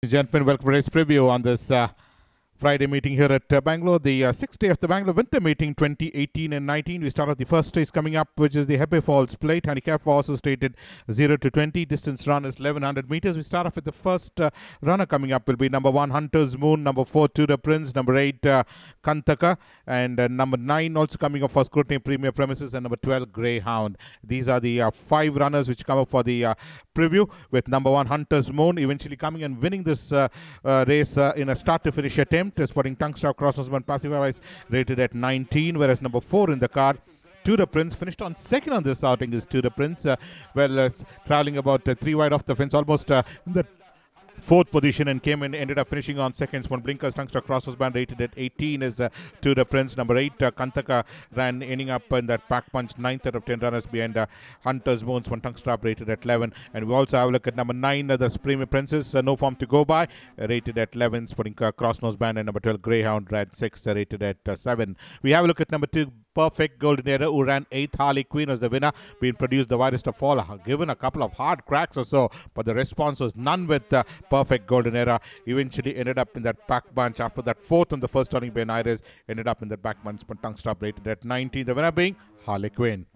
Gentlemen, welcome to today's preview on this Friday meeting here at Bangalore, the sixth day of the Bangalore Winter Meeting 2018 and 19. We start off the first race coming up, which is the HEBBE Falls Plate. Handicap for horses stated 0 to 20. Distance run is 1100 meters. We start off with the first runner coming up will be number 1, Hunter's Moon, number 4, Tudor Prince, number 8, Kantaka, and number 9 also coming up for scrutiny Premier Premises, and number 12, Greyhound. These are the 5 runners which come up for the preview, with number 1, Hunter's Moon, eventually coming and winning this race in a start to finish attempt. Sporting Tungstop Crossnose Pacifier rated at 19, whereas number 4 in the card, Tudor Prince, finished on second on this outing is Tudor Prince. Traveling about 3 wide off the fence, almost in the fourth position, and came and ended up finishing on second. One Blinkers Tungstop Crossnose Band rated at 18 is Tudor Prince. Number 8, Kantaka, ran ending up in that pack punch, 9th out of 10 runners behind Hunter's Moons. One Tungstop rated at 11. And we also have a look at number 9, the Premier Princess, no form to go by, rated at 11. Sporting Crossnose Band, and number 12, Greyhound, ran 6, rated at 7. We have a look at number 2, Perfect Golden Era, who ran 8th. Harley Quinn was the winner, being produced the widest of all, given a couple of hard cracks or so, but the response was none with Perfect Golden Era. Eventually ended up in that back bunch after that 4th on the first turning by Iris, ended up in that back bunch, but tongue stop rated at 19. The winner being Harley Quinn.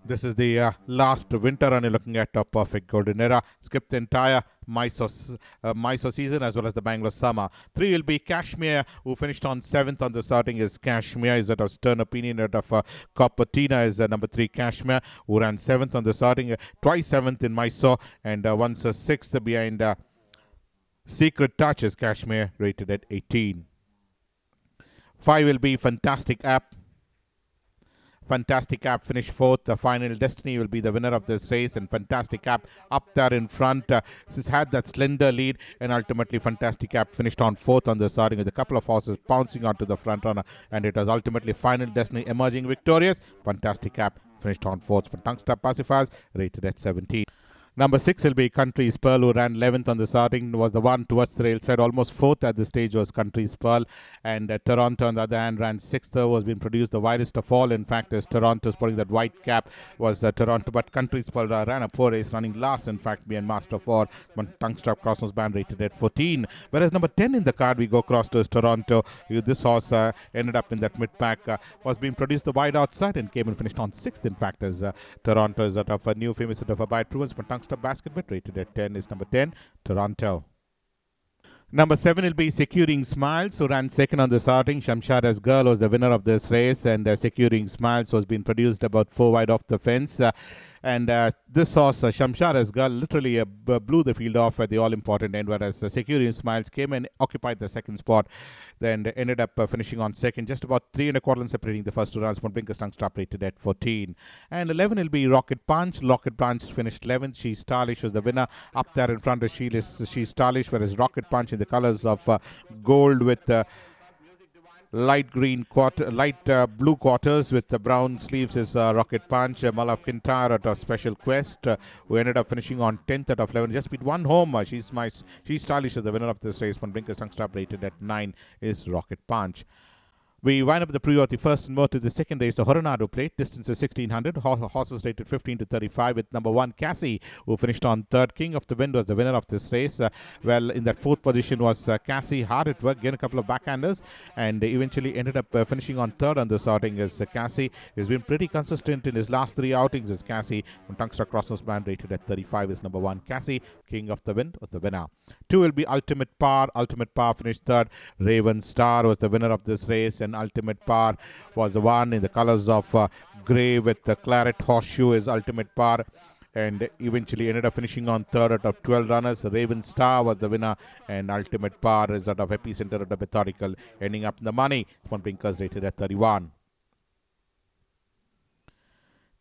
This is the last winter run you're looking at Perfect Golden Era. Skipped the entire Mysore season as well as the Bangalore summer. 3 will be Kashmir, who finished on 7th on the starting is Kashmir. Is that of Stern Opinion out of Coppertina is number 3 Kashmir, who ran 7th on the starting, twice 7th in Mysore, and once 6th behind Secret Touch is Kashmir, rated at 18. 5 will be Fantastic App. Fantastic App finished 4th. The Final Destiny will be the winner of this race, and Fantastic App up there in front. She's had that slender lead, and ultimately Fantastic App finished on 4th on the starting, with a couple of horses pouncing onto the front runner, and it was ultimately Final Destiny emerging victorious. Fantastic App finished on 4th. But Tungstop Pacifiers rated at 17. Number 6 will be Country's Pearl, who ran 11th on the starting, was the one towards the rail side. Almost 4th at this stage was Country's Pearl. And Toronto, on the other hand, ran 6th, was being produced the widest of all. In fact, as Toronto sporting that white cap was Toronto, but Country's Pearl ran a poor race, running last, in fact, behind Master of War. Tungstop Crossnose Band rated at 14. Whereas number 10 in the card, we go across to Toronto. This horse ended up in that mid-pack, was being produced the wide outside, and came and finished on 6th, in fact, as Toronto is out of a new famous out of a bite proven. Basket bet rated at 10 is number 10, Toronto. Number 7 will be Securing Smiles, who ran 2nd on the starting. Shamshada's Girl was the winner of this race, and Securing Smiles was being produced about 4 wide off the fence. This horse, Shamshada's Girl, literally blew the field off at the all-important end, whereas Securing Smiles came and occupied the 2nd spot, then ended up finishing on 2nd, just about 3 1/4 lengths separating the first 2 runs. One Blinkers Tungstop rated at 14. And 11 will be Rocket Punch. Rocket Punch finished 11th. She's Stylish was the winner. Up there in front of She's Stylish, whereas Rocket Punch in the colors of gold with light blue quarters with the brown sleeves is Rocket Punch. Malav Kintar at a Special Quest, who ended up finishing on 10th out of 11. Just beat 1 home. She's Stylish as the winner of this race. One Blinkers Tungstop rated at 9 is Rocket Punch. We wind up the preview of the first and more to the second race, the HORANADU Plate. Distance is 1600. Horses rated 15 to 35, with number 1, Cassie, who finished on 3rd. King of the Wind was the winner of this race. In that 4th position was Cassie. Hard at work, gained a couple of backhanders, and eventually ended up finishing on 3rd on this outing as Cassie. He's been pretty consistent in his last 3 outings as Cassie. Tungstop Crossnose Band rated at 35 is number 1, Cassie. King of the Wind was the winner. 2 will be Ultimate Power. Ultimate Power finished 3rd. Raven Star was the winner of this race, and Ultimate Power was the one in the colors of grey with the claret horseshoe is Ultimate Power, and eventually ended up finishing on 3rd out of 12 runners. Raven Star was the winner, and Ultimate Power is out of Epicenter of the Methodical, ending up in the money. One Blinkers rated at 31.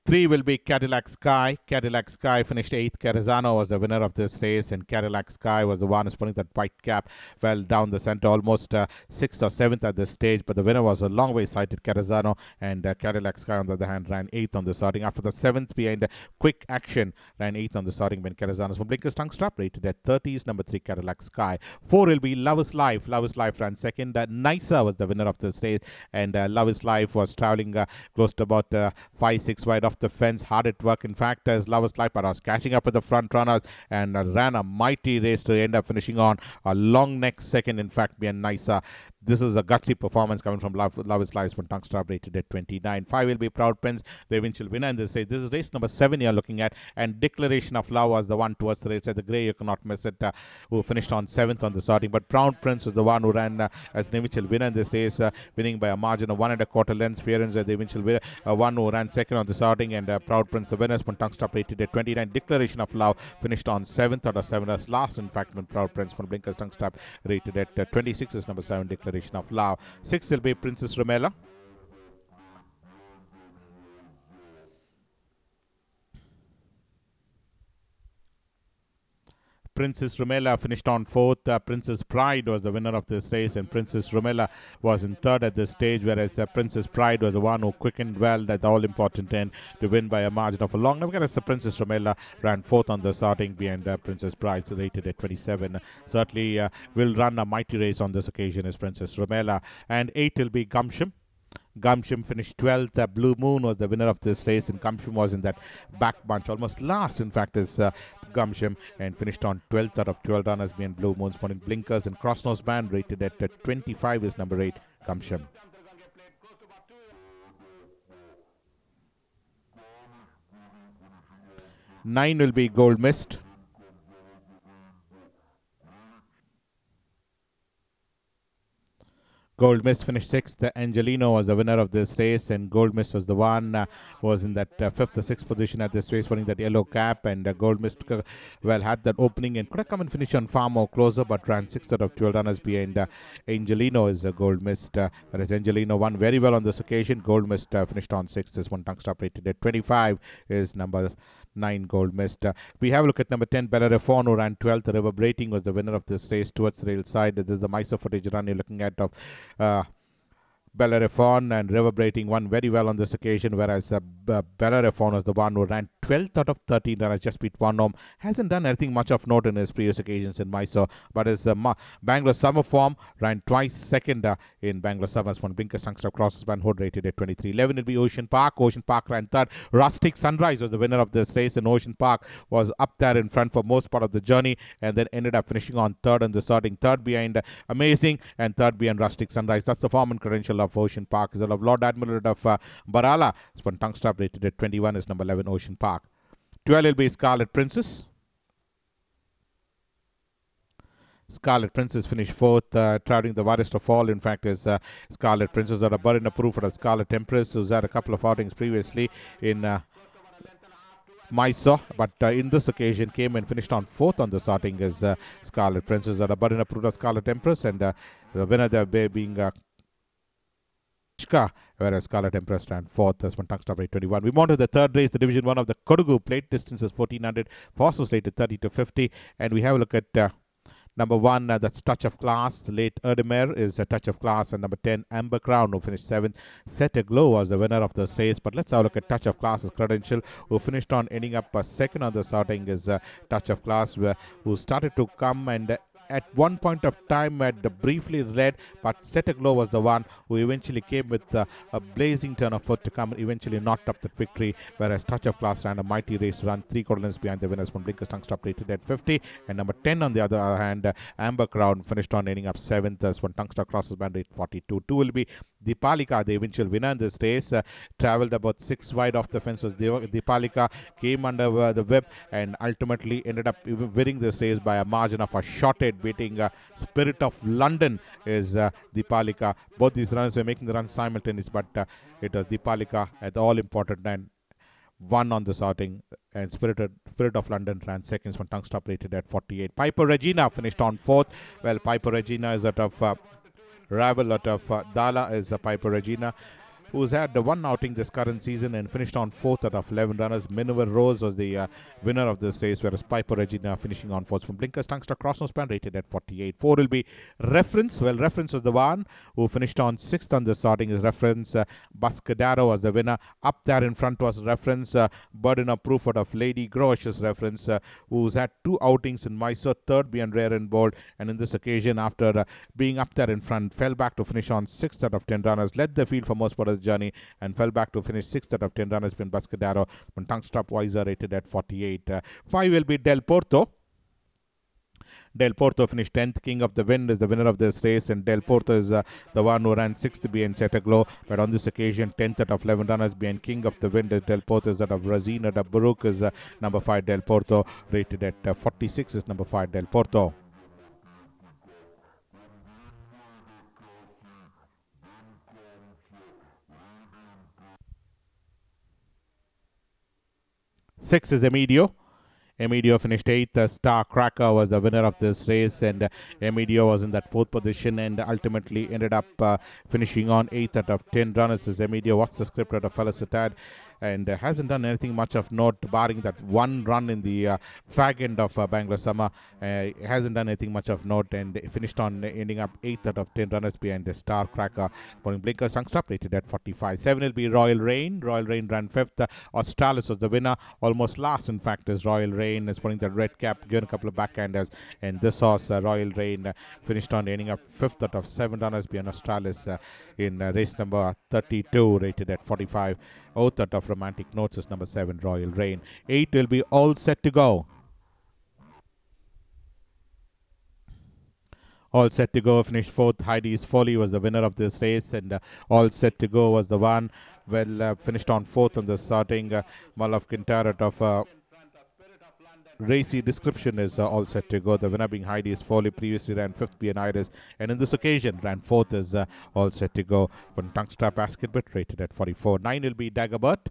3 will be Cadillac Sky. Cadillac Sky finished 8th. Carazano was the winner of this race, and Cadillac Sky was the one who's putting that white cap well down the center, almost 6th or 7th at this stage, but the winner was a long way sighted Carazano, and Cadillac Sky, on the other hand, ran 8th on the starting. After the 7th behind Quick Action, ran 8th on the starting when Carazano's from Blinkers Tungstop rated at 30s, number 3 Cadillac Sky. 4 will be Love is Life. Love is Life ran 2nd. Nisa was the winner of this race, and Love is Life was traveling close to about 5-6 wide off of the fence, hard at work. In fact, as Lovers Life was catching up with the front runners and ran a mighty race to end up finishing on a long neck second. In fact, being nicer. This is a gutsy performance coming from Lovers Life from Tongue Star, rated at 29. 5 will be Proud Prince, the eventual winner in this race. This is race number 7 you're looking at, and Declaration of Love was the one towards the race. At the grey, you cannot miss it, who finished on 7th on the starting. But Proud Prince was the one who ran as the eventual winner in this race, winning by a margin of 1 1/4 length. Fearens, the eventual winner, one who ran second on the starting, and Proud Prince, the winners from Tongue Star, rated at 29. Declaration of Love finished on 7th out of 7 as last. In fact, when Proud Prince from Blinkers Tongue Star, rated at 26 is number 7, Declaration of Love. 6 will be Princess Rumela. Princess Rumela finished on 4th. Princess Pride was the winner of this race, and Princess Rumela was in 3rd at this stage, whereas Princess Pride was the one who quickened well at the all-important end to win by a margin of a long. Nevertheless, Princess Rumela ran 4th on the starting behind Princess Pride, so rated at 27. Certainly will run a mighty race on this occasion as Princess Rumela. And 8 will be Gumsham. Gumsham finished 12th. Blue Moon was the winner of this race, and Gumsham was in that back bunch, almost last, in fact, is Gumsham, and finished on 12th out of 12 runners behind Blue Moon, spawning Blinkers and Crossnose Band, rated at 25 is number 8, Gumsham. Nine will be Gold Mist. Gold Mist finished 6th. Angelino was the winner of this race, and Gold Mist was the one was in that 5th or 6th position at this race, winning that yellow cap. And Gold Mist well had that opening and could have come and finished on far more closer, but ran 6th out of 12 runners behind Angelino is Gold Mist. Whereas Angelino won very well on this occasion. Gold Mist finished on 6th. This one Tongue Star, rated at 25 is number 9, Gold Mist. We have a look at number 10, Bellerophon, who ran 12th. Reverberating was the winner of this race towards the rail side. This is the Mysore footage run you're looking at of Bellerophon, and Reverberating won very well on this occasion, whereas Bellerophon was the one who ran 12th out of 13 runners, just beat one home. Hasn't done anything much of note in his previous occasions in Mysore, but his Bangalore summer form ran twice second in Bangalore summers. One Blinkers Tongue Star crosses Van Hood, rated at 23. 11 will be Ocean Park. Ocean Park ran 3rd. Rustic Sunrise was the winner of this race, and Ocean Park was up there in front for most part of the journey, and then ended up finishing on 3rd in the starting. 3rd behind Amazing, and 3rd behind Rustic Sunrise. That's the form and credential of Ocean Park. Is of Lord Admiral of Barala. Spun Tongue Star, rated at 21 is number 11, Ocean Park. 12 will be Scarlet Princess. Scarlet Princess finished 4th, traveling the widest of all. In fact, is Scarlet Princess are a burden of proof for a Scarlet Empress, who's had a couple of outings previously in Mysore, but in this occasion came and finished on 4th on the starting is Scarlet Princess are a burden of proof for Scarlet Empress, and the winner there being whereas Scarlet Empress ran 4th. That's one Tongue Star, 21. We move on to the 3rd race, the Division 1 of the KODAGU. Plate distance is 1400. Horses rated 30 to 50. And we have a look at number 1, that's Touch of Class. Late Erdemir is a Touch of Class. And number 10, Amber Crown, who finished 7th. Set a Glow was the winner of this race. But let's have a look at Touch of Class's credential, who finished on ending up 2nd on the starting is Touch of Class, who started to come and at one point of time had briefly led, but Set a Glow was the one who eventually came with a blazing turn of foot to come and eventually knocked up that victory, whereas Touch of Class ran a mighty race to run 3/4 lengths behind the winners from Blinkers Tongue Star, rated at 50. And number 10 on the other hand, Amber Crown, finished on ending up 7th. As one Tongue Star crosses band rate 42. 2 will be Dipalika, the eventual winner in this race. Travelled about 6 wide off the fence. Was Dipalika, came under the whip and ultimately ended up winning this race by a margin of a short head, beating Spirit of London is Dipalika. Both these runners were making the run simultaneous, but it was Dipalika at the all-important end, won on the starting, and Spirit of London ran seconds. One Tongue Star, rated at 48. Piper Regina finished on 4th. Well, Piper Regina is out of Ravel, out of Dala is Piper Regina, who's had one outing this current season and finished on 4th out of 11 runners. Minerva Rose was the winner of this race, whereas Piper Regina finishing on 4th. From Blinkers Tongue Star Crossnose Span, rated at 48. 4 will be Reference. Well, Reference was the one who finished on 6th on the starting. Is Reference. Bascadaro was the winner. Up there in front was Reference. Burden of proof out of Lady Grosh's Reference, who's had 2 outings in Mysore, 3rd behind Rare and Bold, and in this occasion, after being up there in front, fell back to finish on 6th out of 10 runners. Led the field for most part of the journey and fell back to finish 6th out of 10 runners behind Buscadero. One tongue stop wiser rated at 48. 5 will be Del Porto. Del Porto finished 10th. King of the Wind is the winner of this race, and Del Porto is the one who ran 6th behind Setaglow. But on this occasion, 10th out of 11 runners behind King of the Wind is Del Porto, is that of Razina da Baruch is number 5 Del Porto, rated at 46 is number 5 Del Porto. Six is Emidio. Emidio finished 8th. Star Cracker was the winner of this race, and Emidio was in that 4th position and ultimately ended up finishing on 8th out of 10 runners. As Emidio, what's the script out of Felicitad, and hasn't done anything much of note, barring that one run in the fag end of Bangalore Summer. Hasn't done anything much of note, and finished on ending up 8th out of 10 runners behind the Star Cracker. Morning Blinkers tongue stop rated at 45. 7 will be Royal Rain. Royal Rain ran 5th. Australis was the winner. Almost last, in fact, is Royal Rain. Is putting the red cap, given a couple of backhanders, and this horse, Royal Rain, finished on ending up 5th out of 7 runners behind Australis in race number 32, rated at 45. 4th out of Romantic Notes is number 7, Royal Rain. 8 will be All Set to Go. All Set to Go finished 4th. Heidi's Folly was the winner of this race, and All Set to Go was the one. Well, finished on 4th on the starting. Mull of Kintyre out of racy description is All Set to Go. The winner being Heidi's Folly, previously ran 5th behind Iris, and in this occasion ran 4th is All Set to Go. One tongue strap basket bit rated at 44. 9 will be Dagobert.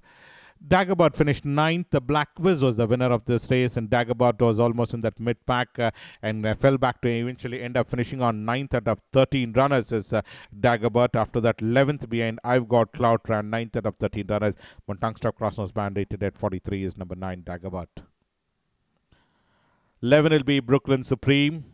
Dagobert finished 9th. The Black Wiz was the winner of this race, and Dagobert was almost in that mid-pack and fell back to eventually end up finishing on 9th out of 13 runners is Dagobert. After that, 11th behind I've Got Clout, ran 9th out of 13 runners. One tongue strap cross-nose band rated at 43 is number 9 Dagobert. 11 will be Brooklyn Supreme.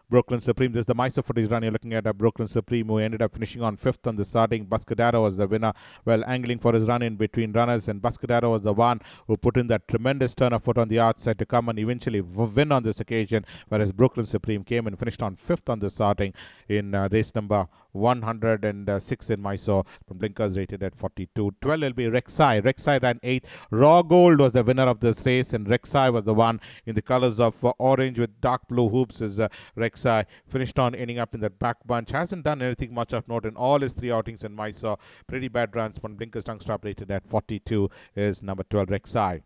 Brooklyn Supreme. This is the Mysore footage run. You're looking at Brooklyn Supreme, who ended up finishing on 5th on the starting. Buscadero was the winner, well, angling for his run in between runners, and Buscadero was the one who put in that tremendous turn of foot on the outside to come and eventually win on this occasion, whereas Brooklyn Supreme came and finished on 5th on the starting in race number 106 in Mysore. From Blinkers rated at 42. 12 will be Rek'Sai. Rek'Sai ran 8th. Raw Gold was the winner of this race, and Rek'Sai was the one in the colors of orange with dark blue hoops. Is Rek'Sai finished on ending up in that back bunch. Hasn't done anything much of note in all his 3 outings in Mysore. Pretty bad runs. One Blinkers tongue stop rated at 42 is number 12 Rek'Sai.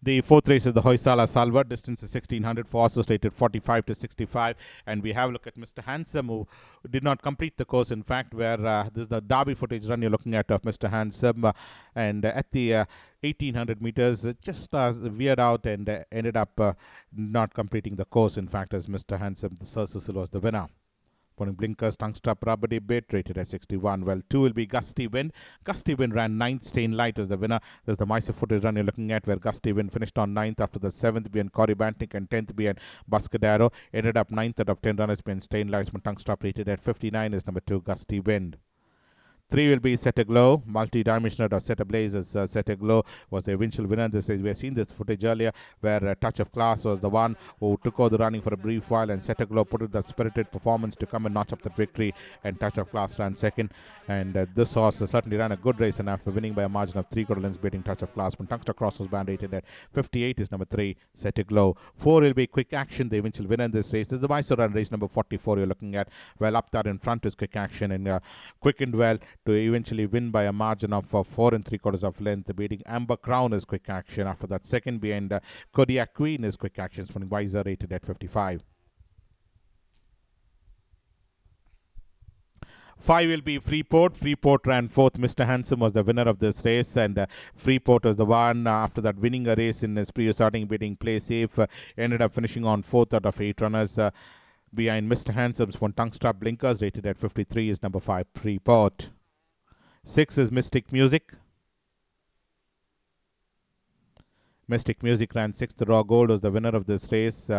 The 4th race is the Hoysala Salver. Distance is 1600 for horses rated 45 to 65. And we have a look at Mr. Handsome, who did not complete the course, in fact, where this is the Derby footage run you're looking at of Mr. Handsome. And at the 1800 meters, just veered out and ended up not completing the course, in fact, as Mr. Handsome. The Sir Cecil was the winner. Putting Blinkers, tongue strap rubber bit rated at 61. Well, 2 will be Gusty Wind. Gusty Wind ran 9th. Stain Light as the winner. There's the Mysore footage run you're looking at, where Gusty Wind finished on 9th after the 7th behind Corey Bantnick and 10th behind Buscadero. Ended up 9th out of 10 runners behind Stain Light. Tongue strap rated at 59 is number 2 Gusty Wind. 3 will be Set Aglow. Multi-dimensional or Set Ablaze as Set Aglow was the eventual winner. This is, we have seen this footage earlier, where Touch of Class was the one who took over the running for a brief while, and Set Aglow put in that spirited performance to come and notch up the victory, and Touch of Class ran 2nd. And this horse certainly ran a good race, and after winning by a margin of 3 lengths, beating Touch of Class. When Tungster Cross was band rated at 58 is number 3 Set Aglow. 4 will be Quick Action, the eventual winner in this race. This is the Mysore run race number 44 you're looking at. Well, up there in front is Quick Action, and quickened well to eventually win by a margin of 4 3/4 of length. Beating Amber Crown is Quick Action. After that, second behind Kodiak Queen is Quick Action, from Wiser rated at 55. 5 will be Freeport. Freeport ran 4th. Mr. Handsome was the winner of this race, and Freeport was the one after that winning a race in his previous starting, beating Play Safe. Ended up finishing on 4th out of 8 runners. Behind Mr. Handsome's one tongue strap Blinkers rated at 53 is number 5 Freeport. 6 is Mystic Music. Mystic Music ran 6th. Raw Gold was the winner of this race.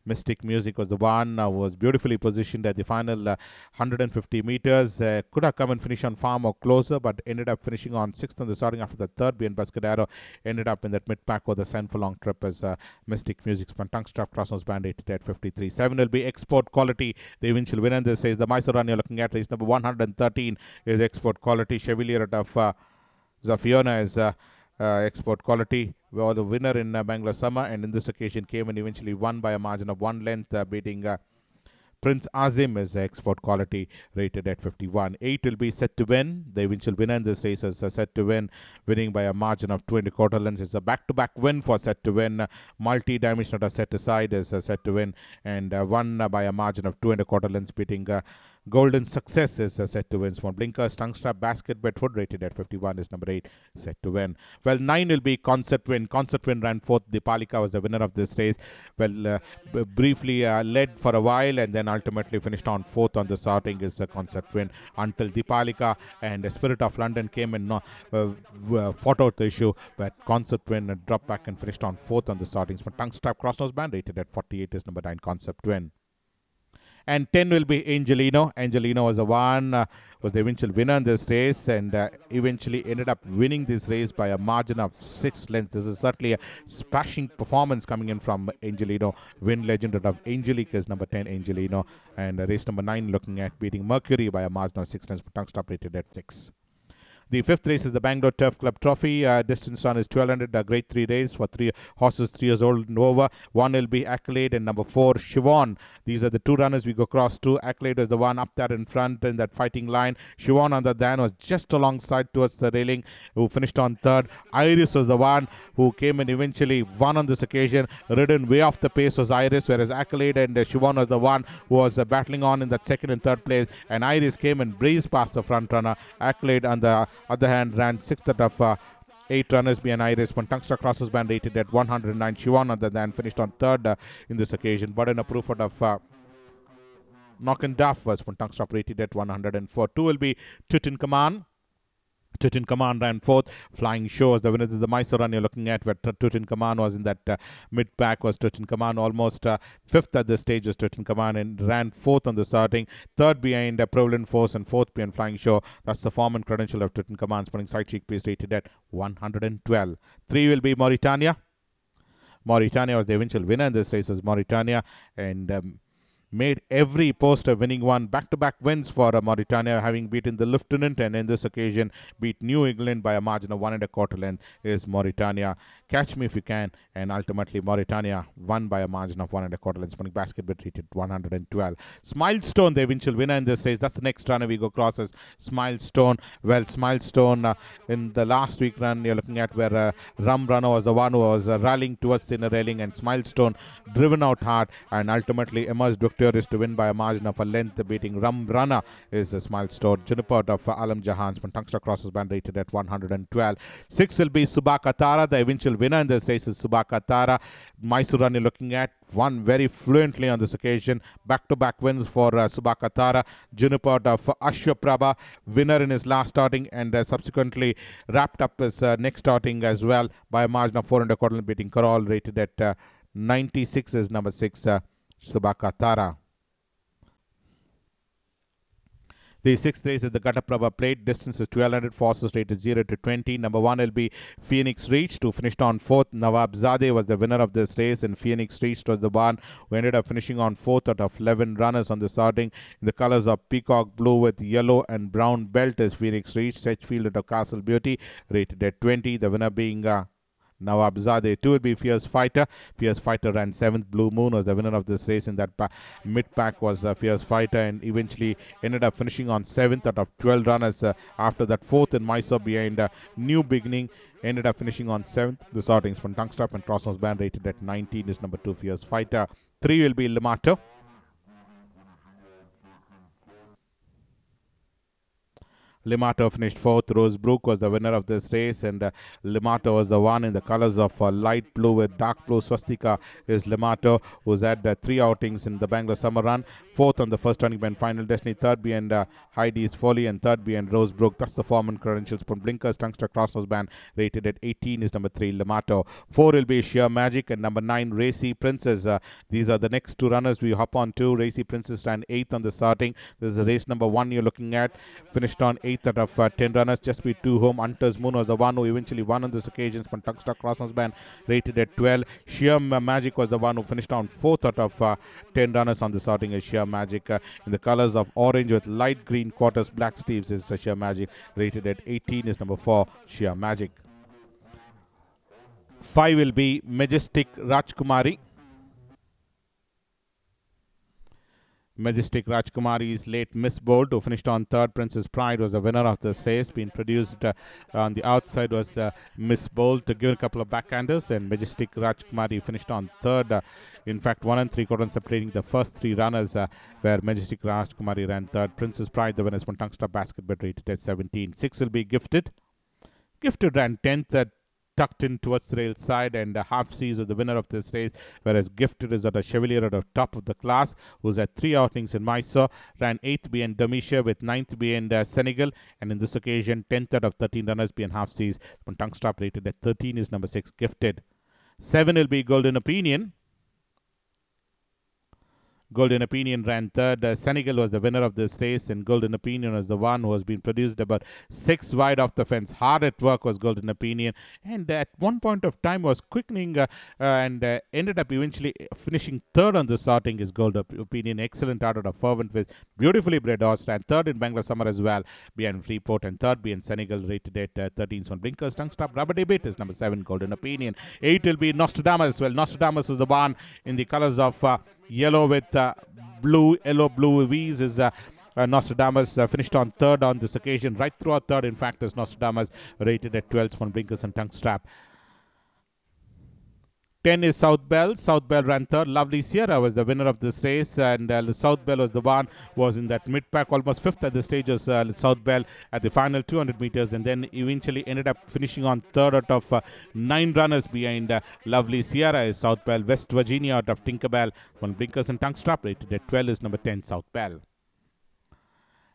Mystic Music was the one, was beautifully positioned at the final 150 meters. Could have come and finished on far more closer, but ended up finishing on 6th on the starting after the third. Bien Bascadero ended up in that mid-pack with a 7 furlong trip as Mystic Music spun tongue strap crossnose band rated at 53. 7 will be Export Quality. The eventual winner in this race. The Mysore run you're looking at race number 113 is Export Quality. Chevalier of Zafiona is Export Quality. Was the winner in Bangalore Summer, and in this occasion came and eventually won by a margin of 1 length, beating Prince Azim is Export Quality, rated at 51. 8 will be Set to Win. The eventual winner in this race is Set to Win, winning by a margin of 20 quarter lengths. It's a back-to-back win for Set to Win. Multi-dimensional set aside is Set to Win, and won by a margin of 2 quarter lengths, beating Golden Success is Set to Win. Small Blinkers, Tongue Strap, Basket Bet Hood, rated at 51 is number 8, Set to Win. Well, 9 will be Concert Win. Concert Win ran 4th. Dipalika was the winner of this race. Well, briefly led for a while and then ultimately finished on 4th on the starting is Concert Win until Dipalika and Spirit of London came and fought out the issue, but Concert Win dropped back and finished on 4th on the startings. For Tongue Strap Crossnose Band, rated at 48 is number 9, Concept Win. And 10 will be Angelino. Angelino was the one, was the eventual winner in this race, and eventually ended up winning this race by a margin of 6 lengths. This is certainly a smashing performance coming in from Angelino. Win legend of Angelique is number 10, Angelino. And race number 9 looking at beating Mercury by a margin of 6 lengths. Tongue Stop rated at 6. The 5th race is the Bangalore Turf Club Trophy. Distance run is 1200, a grade 3 race for 3 horses 3 years old and over. 1 will be Accolade and number 4 Siobhan. These are the 2 runners we go across to. Accolade is the one up there in front in that fighting line. Siobhan on the dan was just alongside towards the railing, who finished on 3rd. Iris was the one who came and eventually won on this occasion. Ridden way off the pace was Iris, whereas Accolade and Siobhan was the one who was battling on in that 2nd and 3rd place. And Iris came and breezed past the front runner. Accolade on the other hand ran 6th out of 8 runners behind Iris. When Tungsta Crosses Band rated at 109. Shivan other than finished on 3rd in this occasion. But in a proof out of Knock and Duff was when Tungsta rated at 104. 2 will be Tutankhamun. Tutankhamun ran 4th. Flying Show was the winner of the Mysore run you're looking at, where Tutankhamun was in that mid-pack. Was Tutankhamun almost 5th at this stage was Tutankhamun, and ran 4th on the starting. 3rd behind Prevalent Force and 4th behind Flying Show. That's the form and credential of Tutankhamun. Spinning side cheek pace rated at 112. 3 will be Mauritania. Mauritania was the eventual winner in this race, was Mauritania, and made every poster, winning one back-to-back wins for Mauritania, having beaten the Lieutenant, and in this occasion beat New England by a margin of 1 1/4 length is Mauritania. Catch Me If You Can, and ultimately Mauritania won by a margin of 1 1/4 length. Spinning basket bet rated 112. Smilestone, the eventual winner in this race. That's the next runner we go across as Smilestone. Well, Smilestone in the last week run you're looking at, where Rum Runner was the one who was rallying towards the inner railing, and Smilestone driven out hard and ultimately emerged victorious to win by a margin of a length, beating Rum Runner is Smilestone. Juniper of Alam Jahan's from Tungsta Crosses Band rated at 112. 6 will be Subakatara. The eventual winner in this race is Subakatara. Mysore run you're looking at, won very fluently on this occasion. Back-to-back wins for Subakatara. Juniper of HOYSALA, winner in his last starting, and subsequently wrapped up his next starting as well by a margin of 4 1/4, beating Karol, rated at 96 is number 6, Subakatara. The 6th race is the GHATAPRABHA Plate. Distance is 1200. Forces rated 0 to 20. Number 1 will be Phoenix Reach, who finished on 4th. Nawabzadeh was the winner of this race, and Phoenix Reach was the one who ended up finishing on 4th out of 11 runners on the starting. In the colors of peacock blue with yellow and brown belt is Phoenix Reach. Sedgefield of Castle Beauty, rated at 20. The winner being Nawabzadeh. 2 will be Fierce Fighter. Fierce Fighter ran 7th. Blue Moon was the winner of this race. In that mid-pack was Fierce Fighter, and eventually ended up finishing on 7th out of 12 runners. After that, 4th in Mysore behind New Beginning. Ended up finishing on 7th. The startings from Tungstop and Crossnose Band rated at 19 is number 2, Fierce Fighter. 3 will be Limato. Limato finished 4th. Rosebrook was the winner of this race, and Limato was the one in the colors of light blue with dark blue swastika is Limato, who's had 3 outings in the Bangalore Summer Run. 4th on the first turning bend Final Destiny, 3rd behind Heidi's Folly, and 3rd behind Rosebrook. That's the form and credentials from Blinkers. Tungster Crossnose Band rated at 18 is number 3 Limato. 4 will be Sheer Magic, and number 9 Racy Princess. These are the next 2 runners we hop on to. Racy Princess ran 8th on the starting. This is race number 1 you're looking at. Finished on 8th out of 10 runners. Just be 2 home. Hunter's Moon was the one who eventually won on this occasion. From Tungster Crossnose Band rated at 12. Sheer Magic was the one who finished on 4th out of 10 runners on the starting as Sheer Magic. In the colors of orange with light green quarters, black sleeves is Sheer Magic. Rated at 18 is number 4 Sheer Magic. 5 will be Majestic Rajkumari. Majestic Rajkumari's late Miss Bold, who finished on 3rd. Princess Pride was the winner of this race. Being produced on the outside was Miss Bold, to give a couple of backhanders, and Majestic Rajkumari finished on 3rd. In fact, 1 3/4 separating the first 3 runners, where Majestic Rajkumari ran 3rd. Princess Pride, the winner, from Tungster Basket, but rated at 17. 6 will be Gifted. Gifted ran 10th, tucked in towards the rail side, and Half Seas is the winner of this race, whereas Gifted is at a Chevalier at the top of the class, who's had 3 outings in Mysore. Ran 8th behind Domitia, with 9th behind Senegal, and in this occasion 10th out of 13 runners behind Half Seas. From Tungster rated at 13 is number 6 Gifted. 7 will be Golden Opinion. Golden Opinion ran 3rd. Senegal was the winner of this race, and Golden Opinion was the one who has been produced about 6 wide off the fence. Hard at work was Golden Opinion, and at one point of time was quickening and ended up eventually finishing 3rd on the starting is Golden Opinion. Excellent out of fervent with beautifully bred horse. Ran 3rd in Bangalore Summer as well, behind Freeport, and 3rd behind Senegal, rated at 13. So on Blinkers, Tongue Stop, Rubber Debate is number 7 Golden Opinion. 8 will be Nostradamus. Well, Nostradamus is the one in the colors of yellow with yellow blue V's is Nostradamus. Finished on 3rd on this occasion, right throughout 3rd. In fact, is Nostradamus, rated at 12 from Blinkers and Tongue Strap. 10 is South Bell. South Bell ran 3rd. Lovely Sierra was the winner of this race, and South Bell was the one was in that mid-pack, almost 5th at the stage was South Bell at the final 200 meters, and then eventually ended up finishing on 3rd out of 9 runners behind Lovely Sierra is South Bell. West Virginia out of Tinkerbell. One Blinkers and Tongue Strap, rated at 12 is number 10 South Bell.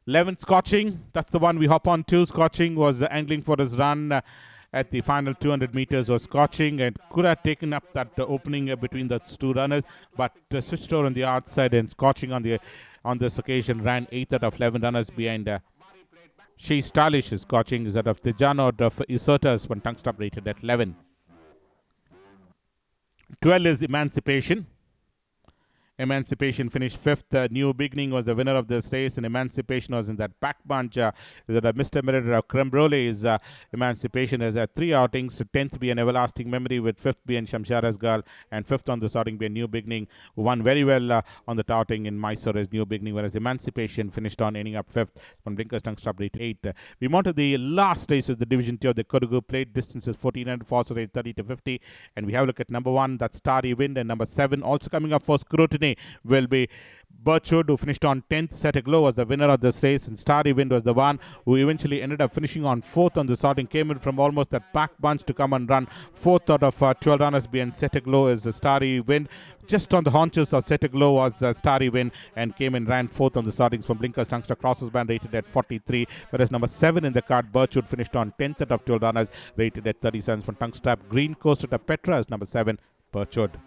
11 Scorching, that's the one we hop on to. Scorching was angling for his run at the final 200 meters was Scorching, and could have taken up that opening between the 2 runners, but switched over on the outside, and Scorching on this occasion ran 8th out of 11 runners behind She's Stylish. Scorching is out of Tejano out of Isertas, when Tongue Stop, rated at 11. 12 is Emancipation. Emancipation finished 5th. New Beginning was the winner of this race, and Emancipation was in that back bunch. Mr. Meritor of Crembrole is Emancipation has had 3 outings. 10th be an Everlasting Memory, with 5th be an Shamshara's Girl, and 5th on the starting be a New Beginning, who won very well on the touting in Mysore as New Beginning, whereas Emancipation finished on ending up 5th from Blinkers Tongue Stop, rate 8. We move to the last race of the Division 2 of the Kodagu plate. Distances 1400, force rate 30 to 50, and we have a look at number 1, that's Starry Wind, and number 7 also coming up for scrutiny will be Birchwood, who finished on 10th. Set a Glow was the winner of this race, and Starry Wind was the one who eventually ended up finishing on 4th on the starting. Came in from almost that pack bunch to come and run 4th out of 12 runners behind Set a Glow is Starry Wind. Just on the haunches of Set a Glow was Starry Wind, and came and ran 4th on the startings from Blinkers Tungster Crossnose Band, rated at 43, whereas number 7 in the card, Birchwood, finished on 10th out of 12 runners, rated at 37 from Tongue Strap. Green Coast at a Petra is number 7, Birchwood.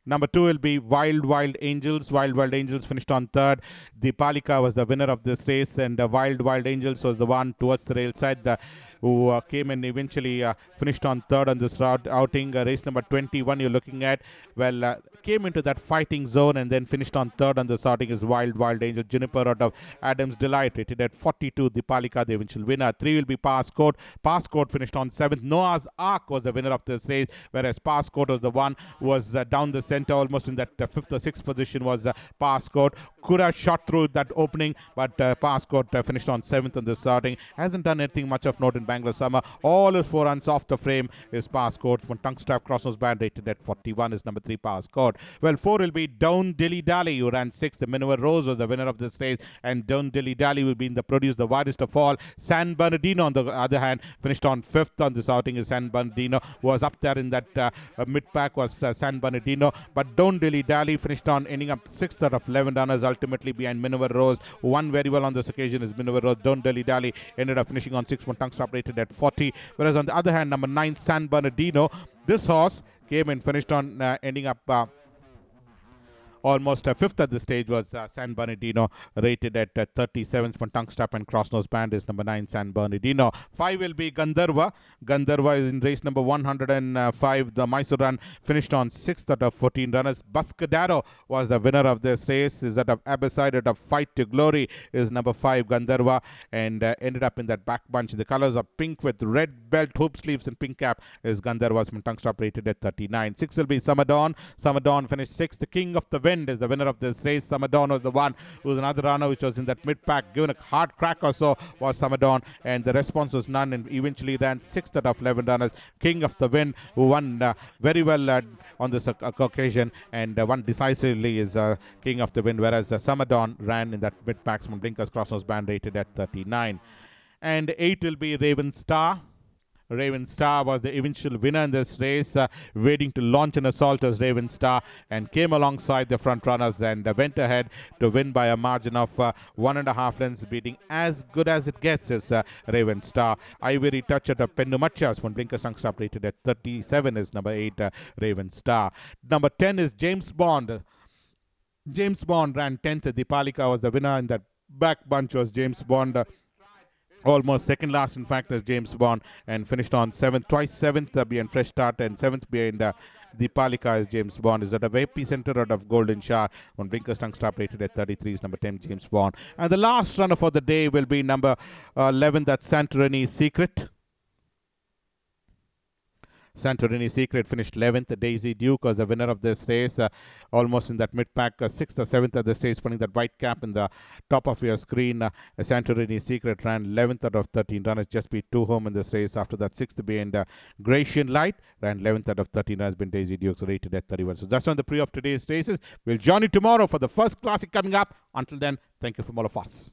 Number 2 will be Wild Wild Angels. Wild Wild Angels finished on 3rd. Deepalika was the winner of this race, and Wild Wild Angels was the one towards the rail side who came and eventually finished on 3rd on this outing. Race number 21 you're looking at. Well, came into that fighting zone and then finished on 3rd on the starting is Wild Wild Angel. Juniper out of Adams Delight, rated at 42. Deepalika, the eventual winner. 3 will be Passcode. Passcode finished on 7th. Noah's Ark was the winner of this race, whereas Passcode was the one who was down the center, almost in that 5th or 6th position was Passcode. Could have shot through that opening, but Passcode finished on 7th on the starting. Hasn't done anything much of note in Bangalore Summer. All his 4 runs off the frame. His power scored from tongue strap crossnose band rated at 41 is number 3 power scored. Well, 4 will be Down Dilly Dally, who ran 6th. The Minerva Rose was the winner of this race, and Down Dilly Dally will be in the produce, the widest of all. San Bernardino, on the other hand, finished on 5th on this outing. Is San Bernardino was up there in that mid-pack was San Bernardino, but Down Dilly Dally finished on ending up 6th out of 11 runners, ultimately behind Minerva Rose, who won very well on this occasion. Is Minerva Rose. Down Dilly Dally ended up finishing on 6th, one tongue stop rated at 40, whereas on the other hand, number 9 San Bernardino, this horse came and finished on ending up almost 5th at this stage was San Bernardino, rated at 37 for tongue strap and crossnose band is number 9 San Bernardino. 5 will be Gandharva. Gandharva is in race number 105. The Mysore run finished on 6th out of 14 runners. Buscadero was the winner of this race. Is that of Abeside out of Fight to Glory is number 5 Gandharva, and ended up in that back bunch. The colors are pink with red belt, hoop sleeves and pink cap is Gandharva's from tongue stop rated at 39. 6 will be Summer Dawn. Summer Dawn finished 6th. The King of the Wind is the winner of this race. Summer Dawn was the one who was another runner which was in that mid-pack, given a hard crack or so was Summer Dawn, and the response was none, and eventually ran 6th out of 11 runners. King of the Wind, who won very well on this occasion, and won decisively, is King of the Wind, whereas Summer Dawn ran in that mid-pack from blinkers crossnose band rated at 39. And 8 will be Raven Star. Raven Star was the eventual winner in this race, waiting to launch an assault as Raven Star, and came alongside the front runners and went ahead to win by a margin of 1.5 lengths, beating As Good As It Gets is Raven Star. Ivory Touch at a Pendumachas from blinkers tongue stop rated at 37 is number 8 Raven Star. Number 10 is James Bond. James Bond ran 10th. Dipalika was the winner in that back bunch was James Bond. Almost second last, in fact, as James Bond, and finished on 7th, twice 7th behind Fresh Start, and 7th behind Dipalika as James Bond. Is at a epicenter out of Golden Shower on blinkers tongue stop rated at 33 is number 10 James Bond. And the last runner for the day will be number 11, that's Santorini Secret. Santorini Secret finished 11th. Daisy Duke was the winner of this race, almost in that mid-pack, 6th or 7th at this race, putting that white cap in the top of your screen. Santorini Secret ran 11th out of 13 runners, just beat 2 home in this race. After that, 6th behind Gratian Light, ran 11th out of 13 runners, been Daisy Duke, rated at 31. So that's on the pre of today's races. We'll join you tomorrow for the first classic coming up. Until then, thank you from all of us.